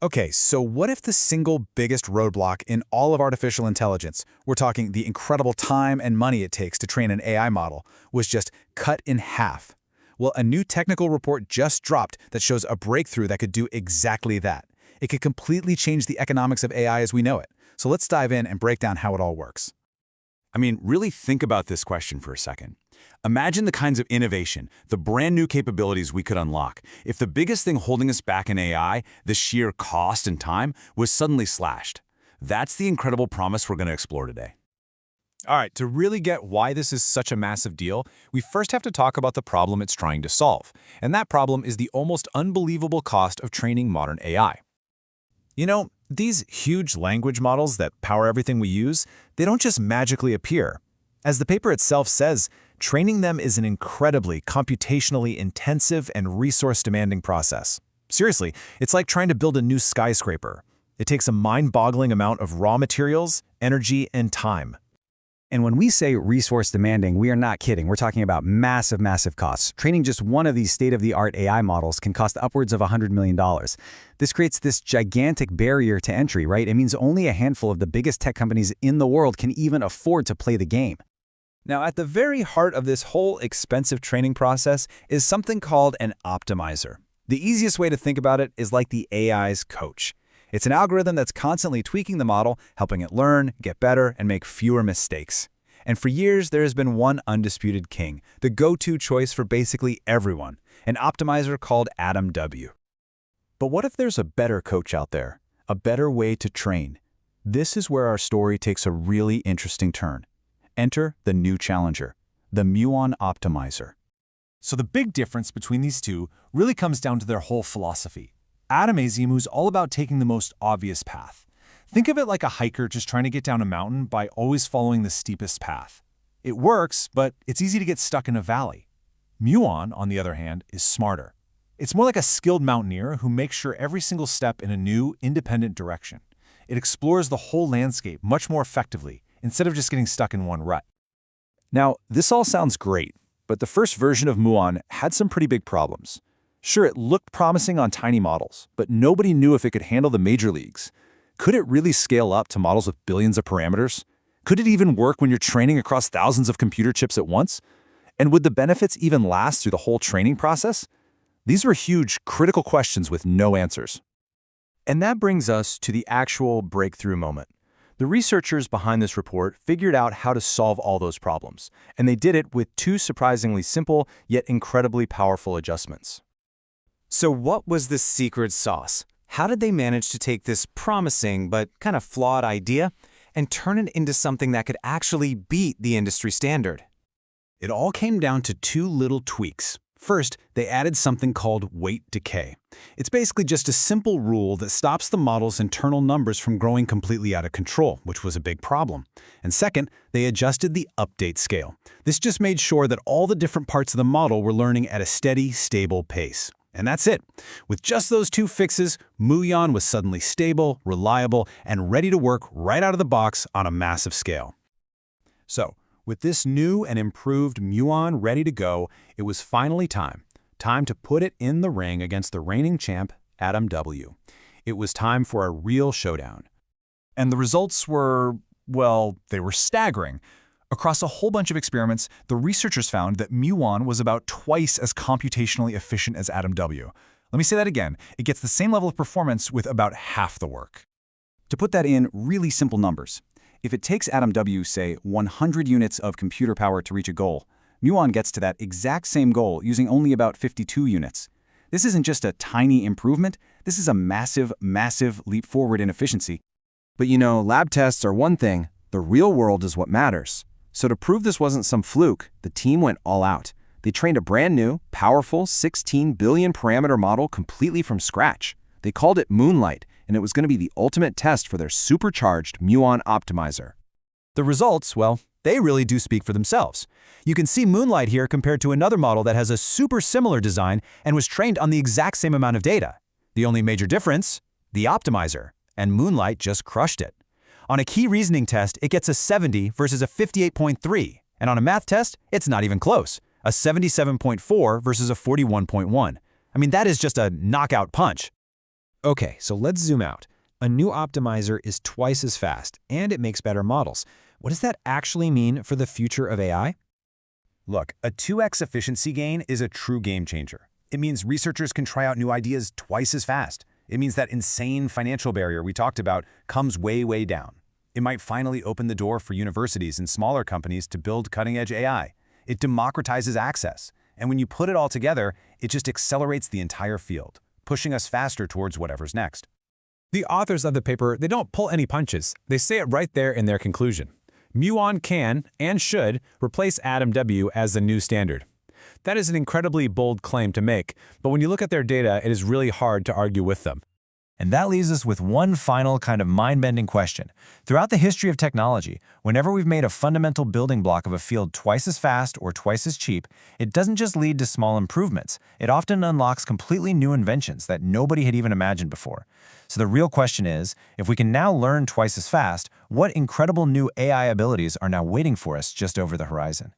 Okay, so what if the single biggest roadblock in all of artificial intelligence, we're talking the incredible time and money it takes to train an AI model, was just cut in half? Well, a new technical report just dropped that shows a breakthrough that could do exactly that. It could completely change the economics of AI as we know it. So let's dive in and break down how it all works. I mean, really think about this question for a second. Imagine the kinds of innovation, the brand new capabilities we could unlock if the biggest thing holding us back in AI, the sheer cost and time, was suddenly slashed. That's the incredible promise we're going to explore today. All right, to really get why this is such a massive deal, we first have to talk about the problem it's trying to solve. And that problem is the almost unbelievable cost of training modern AI. You know, these huge language models that power everything we use, they don't just magically appear. As the paper itself says, training them is an incredibly computationally intensive and resource-demanding process. Seriously, it's like trying to build a new skyscraper. It takes a mind-boggling amount of raw materials, energy, and time. And when we say resource demanding, we are not kidding. We're talking about massive, massive costs. Training just one of these state-of-the-art AI models can cost upwards of $100 million. This creates this gigantic barrier to entry, right? It means only a handful of the biggest tech companies in the world can even afford to play the game. Now, at the very heart of this whole expensive training process is something called an optimizer. The easiest way to think about it is like the AI's coach. It's an algorithm that's constantly tweaking the model, helping it learn, get better, and make fewer mistakes. And for years, there has been one undisputed king, the go-to choice for basically everyone, an optimizer called Adam W. But what if there's a better coach out there, a better way to train? This is where our story takes a really interesting turn. Enter the new challenger, the Muon Optimizer. So the big difference between these two really comes down to their whole philosophy. Adam Azimuth is all about taking the most obvious path. Think of it like a hiker just trying to get down a mountain by always following the steepest path. It works, but it's easy to get stuck in a valley. Muon, on the other hand, is smarter. It's more like a skilled mountaineer who makes sure every single step in a new, independent direction. It explores the whole landscape much more effectively, instead of just getting stuck in one rut. Now, this all sounds great, but the first version of Muon had some pretty big problems. Sure, it looked promising on tiny models, but nobody knew if it could handle the major leagues. Could it really scale up to models with billions of parameters? Could it even work when you're training across thousands of computer chips at once? And would the benefits even last through the whole training process? These were huge, critical questions with no answers. And that brings us to the actual breakthrough moment. The researchers behind this report figured out how to solve all those problems, and they did it with two surprisingly simple yet incredibly powerful adjustments. So what was the secret sauce? How did they manage to take this promising but kind of flawed idea and turn it into something that could actually beat the industry standard? It all came down to two little tweaks. First, they added something called weight decay. It's basically just a simple rule that stops the model's internal numbers from growing completely out of control, which was a big problem. And second, they adjusted the update scale. This just made sure that all the different parts of the model were learning at a steady, stable pace. And that's it. With just those two fixes, Muon was suddenly stable, reliable, and ready to work right out of the box on a massive scale. So, with this new and improved Muon ready to go, it was finally time to put it in the ring against the reigning champ, Adam W. It was time for a real showdown. And the results were, well, they were staggering. Across a whole bunch of experiments, the researchers found that Muon was about twice as computationally efficient as Adam W. Let me say that again. It gets the same level of performance with about half the work. To put that in really simple numbers, if it takes Adam W, say, 100 units of computer power to reach a goal, Muon gets to that exact same goal using only about 52 units. This isn't just a tiny improvement, this is a massive, massive leap forward in efficiency. But you know, lab tests are one thing, the real world is what matters. So to prove this wasn't some fluke, the team went all out. They trained a brand new, powerful 16 billion parameter model completely from scratch. They called it Moonlight, and it was going to be the ultimate test for their supercharged Muon Optimizer. The results, well, they really do speak for themselves. You can see Moonlight here compared to another model that has a super similar design and was trained on the exact same amount of data. The only major difference? The Optimizer. And Moonlight just crushed it. On a key reasoning test, it gets a 70 versus a 58.3. And on a math test, it's not even close. A 77.4 versus a 41.1. I mean, that is just a knockout punch. Okay, so let's zoom out. A new optimizer is twice as fast, and it makes better models. What does that actually mean for the future of AI? Look, a 2x efficiency gain is a true game changer. It means researchers can try out new ideas twice as fast. It means that insane financial barrier we talked about comes way, way down. It might finally open the door for universities and smaller companies to build cutting-edge AI. It democratizes access. And when you put it all together, it just accelerates the entire field, pushing us faster towards whatever's next. The authors of the paper, they don't pull any punches. They say it right there in their conclusion. Muon can, and should, replace Atom W as the new standard. That is an incredibly bold claim to make, but when you look at their data, it is really hard to argue with them. And that leaves us with one final kind of mind-bending question. Throughout the history of technology, whenever we've made a fundamental building block of a field twice as fast or twice as cheap, it doesn't just lead to small improvements. It often unlocks completely new inventions that nobody had even imagined before. So the real question is, if we can now learn twice as fast, what incredible new AI abilities are now waiting for us just over the horizon?